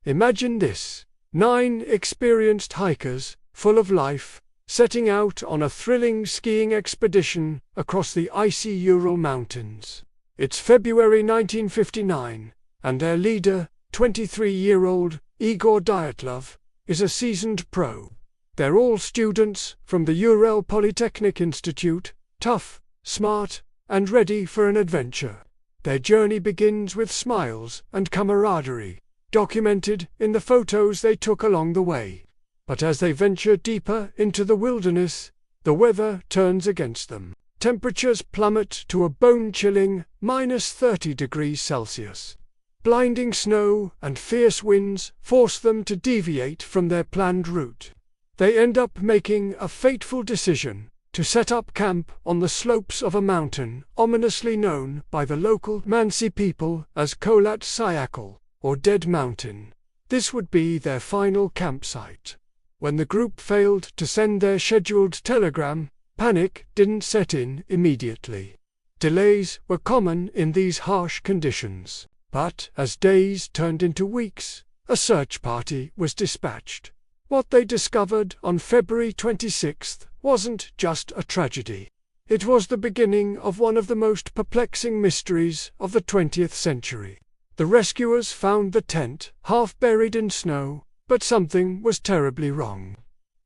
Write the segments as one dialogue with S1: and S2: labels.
S1: Imagine this: 9 experienced hikers, full of life, setting out on a thrilling skiing expedition across the icy Ural Mountains. It's February 1959, and their leader, 23-year-old Igor Dyatlov, is a seasoned pro. They're all students from the Ural Polytechnic Institute, tough, smart, and ready for an adventure. Their journey begins with smiles and camaraderie, documented in the photos they took along the way. But as they venture deeper into the wilderness, the weather turns against them. Temperatures plummet to a bone-chilling -30°C. Blinding snow and fierce winds force them to deviate from their planned route. They end up making a fateful decision to set up camp on the slopes of a mountain ominously known by the local Mansi people as Kholat Syakhl, or Dead Mountain. This would be their final campsite. When the group failed to send their scheduled telegram, panic didn't set in immediately. Delays were common in these harsh conditions, but as days turned into weeks, a search party was dispatched. What they discovered on February 26th wasn't just a tragedy. It was the beginning of one of the most perplexing mysteries of the 20th century. The rescuers found the tent half buried in snow, but something was terribly wrong.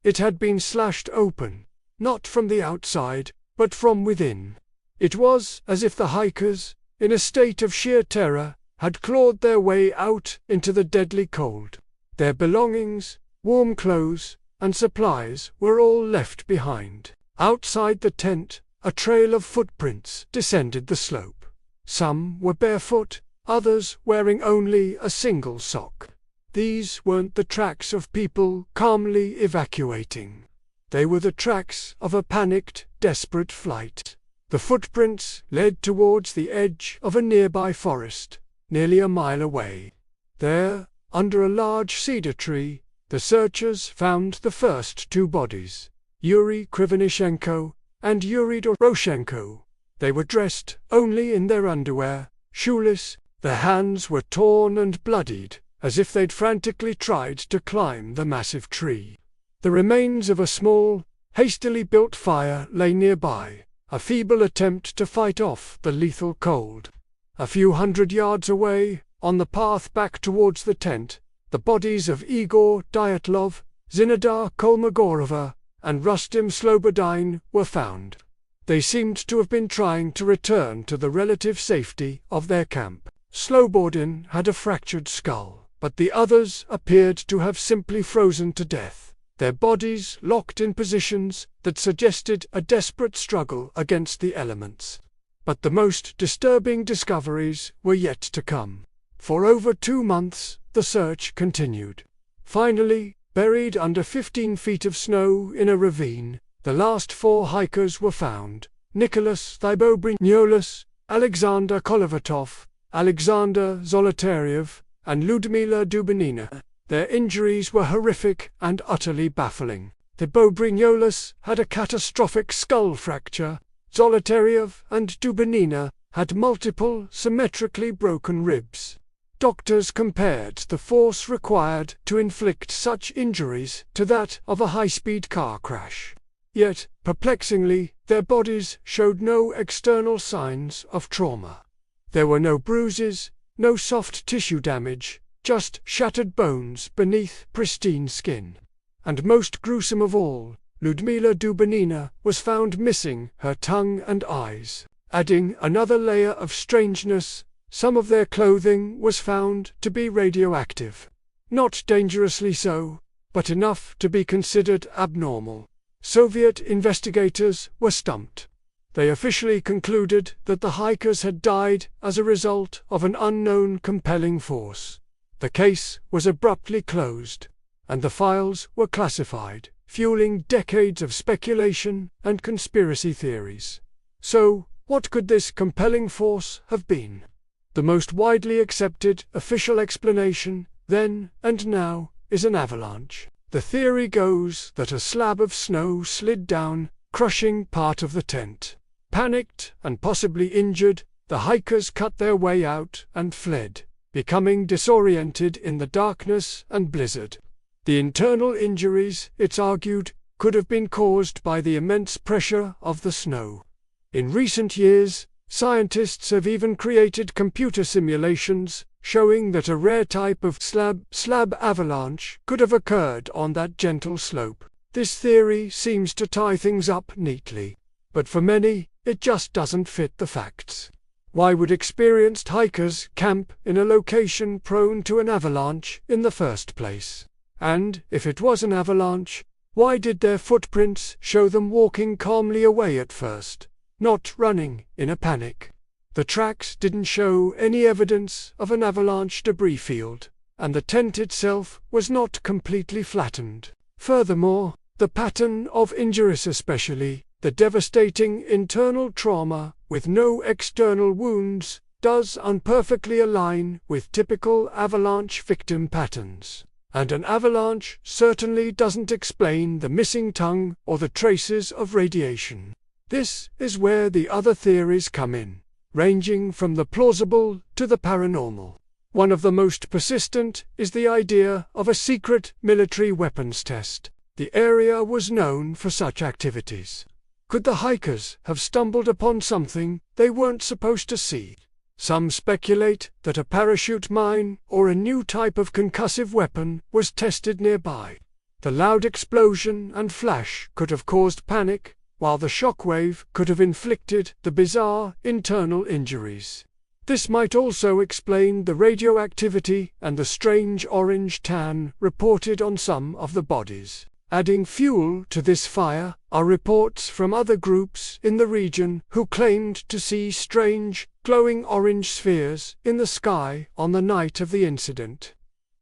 S1: It had been slashed open, not from the outside, but from within. It was as if the hikers, in a state of sheer terror, had clawed their way out into the deadly cold. Their belongings, warm clothes, and supplies were all left behind. Outside the tent, a trail of footprints descended the slope. Some were barefoot, others wearing only a single sock. These weren't the tracks of people calmly evacuating. They were the tracks of a panicked, desperate flight. The footprints led towards the edge of a nearby forest, nearly a mile away. There, under a large cedar tree, the searchers found the first 2 bodies, Yuri Krivonishenko and Yuri Doroshenko. They were dressed only in their underwear, shoeless. Their hands were torn and bloodied, as if they'd frantically tried to climb the massive tree. The remains of a small, hastily built fire lay nearby, a feeble attempt to fight off the lethal cold. A few hundred yards away, on the path back towards the tent, the bodies of Igor Dyatlov, Zinedar Kolmogorova, and Rustem Slobodin were found. They seemed to have been trying to return to the relative safety of their camp. Slobodin had a fractured skull, but the others appeared to have simply frozen to death, their bodies locked in positions that suggested a desperate struggle against the elements. But the most disturbing discoveries were yet to come. For over 2 months, the search continued. Finally, buried under 15 feet of snow in a ravine, the last 4 hikers were found: Nicholas Thibeaux-Brignoles, Alexander Kolovatov, Alexander Zolotaryev, and Ludmila Dubinina. Their injuries were horrific and utterly baffling. Thibeaux-Brignoles had a catastrophic skull fracture. Zolotaryev and Dubinina had multiple symmetrically broken ribs. Doctors compared the force required to inflict such injuries to that of a high-speed car crash. Yet, perplexingly, their bodies showed no external signs of trauma. There were no bruises, no soft tissue damage, just shattered bones beneath pristine skin. And most gruesome of all, Ludmila Dubinina was found missing her tongue and eyes. Adding another layer of strangeness, some of their clothing was found to be radioactive. Not dangerously so, but enough to be considered abnormal. Soviet investigators were stumped. They officially concluded that the hikers had died as a result of an unknown compelling force. The case was abruptly closed, and the files were classified, fueling decades of speculation and conspiracy theories. So, what could this compelling force have been? The most widely accepted official explanation, then and now, is an avalanche. The theory goes that a slab of snow slid down, crushing part of the tent. Panicked and possibly injured, the hikers cut their way out and fled. becoming disoriented in the darkness and blizzard. The internal injuries, it's argued, could have been caused by the immense pressure of the snow. In recent years, scientists have even created computer simulations showing that a rare type of slab avalanche could have occurred on that gentle slope. This theory seems to tie things up neatly, but for many, it just doesn't fit the facts. Why would experienced hikers camp in a location prone to an avalanche in the first place? And, if it was an avalanche, why did their footprints show them walking calmly away at first, not running in a panic? The tracks didn't show any evidence of an avalanche debris field, and the tent itself was not completely flattened. Furthermore, the pattern of injuries, especially the devastating internal trauma with no external wounds, does imperfectly align with typical avalanche victim patterns. And an avalanche certainly doesn't explain the missing tongue or the traces of radiation. This is where the other theories come in, ranging from the plausible to the paranormal. One of the most persistent is the idea of a secret military weapons test. The area was known for such activities. Could the hikers have stumbled upon something they weren't supposed to see? Some speculate that a parachute mine or a new type of concussive weapon was tested nearby. The loud explosion and flash could have caused panic, while the shockwave could have inflicted the bizarre internal injuries. This might also explain the radioactivity and the strange orange tan reported on some of the bodies. Adding fuel to this fire are reports from other groups in the region who claimed to see strange, glowing orange spheres in the sky on the night of the incident.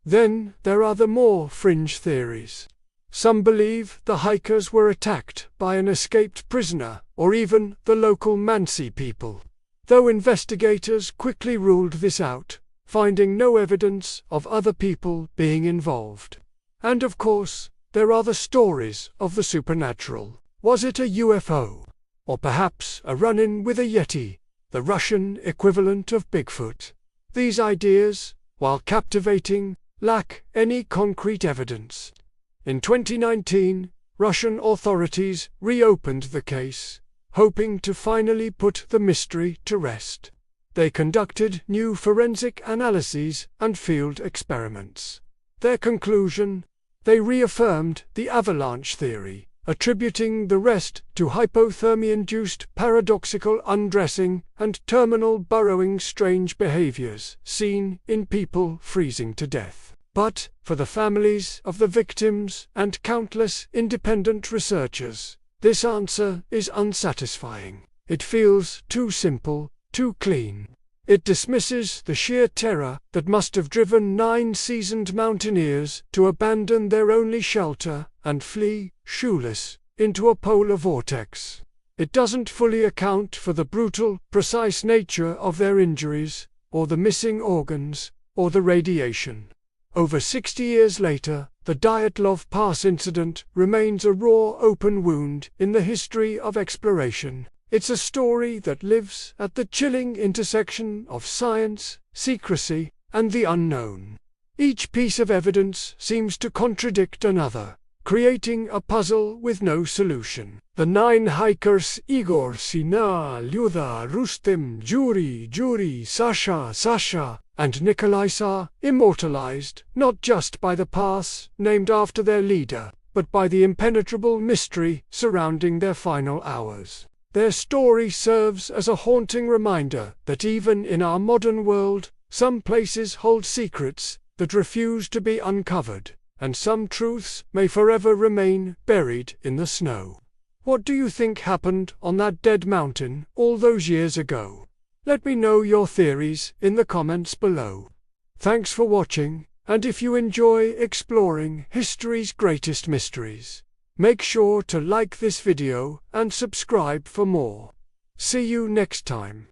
S1: Then there are the more fringe theories. Some believe the hikers were attacked by an escaped prisoner or even the local Mansi people, though investigators quickly ruled this out, finding no evidence of other people being involved. And of course, there are the stories of the supernatural. Was it a UFO? Or perhaps a run-in with a Yeti, the Russian equivalent of Bigfoot? These ideas, while captivating, lack any concrete evidence. In 2019, Russian authorities reopened the case, hoping to finally put the mystery to rest. They conducted new forensic analyses and field experiments. Their conclusion: they reaffirmed the avalanche theory, attributing the rest to hypothermia-induced paradoxical undressing and terminal burrowing strange behaviors seen in people freezing to death. But, for the families of the victims and countless independent researchers, this answer is unsatisfying. It feels too simple, too clean. It dismisses the sheer terror that must have driven 9 seasoned mountaineers to abandon their only shelter and flee, shoeless, into a polar vortex. It doesn't fully account for the brutal, precise nature of their injuries, or the missing organs, or the radiation. Over 60 years later, the Dyatlov Pass incident remains a raw open wound in the history of exploration. It's a story that lives at the chilling intersection of science, secrecy, and the unknown. Each piece of evidence seems to contradict another, creating a puzzle with no solution. The 9 hikers Igor, Sina, Lyuda, Rustem, Yuri, Sasha, and Nikolai are immortalized, not just by the pass named after their leader, but by the impenetrable mystery surrounding their final hours. Their story serves as a haunting reminder that even in our modern world, some places hold secrets that refuse to be uncovered, and some truths may forever remain buried in the snow. What do you think happened on that dead mountain all those years ago? Let me know your theories in the comments below. Thanks for watching, and if you enjoy exploring history's greatest mysteries, make sure to like this video and subscribe for more. See you next time.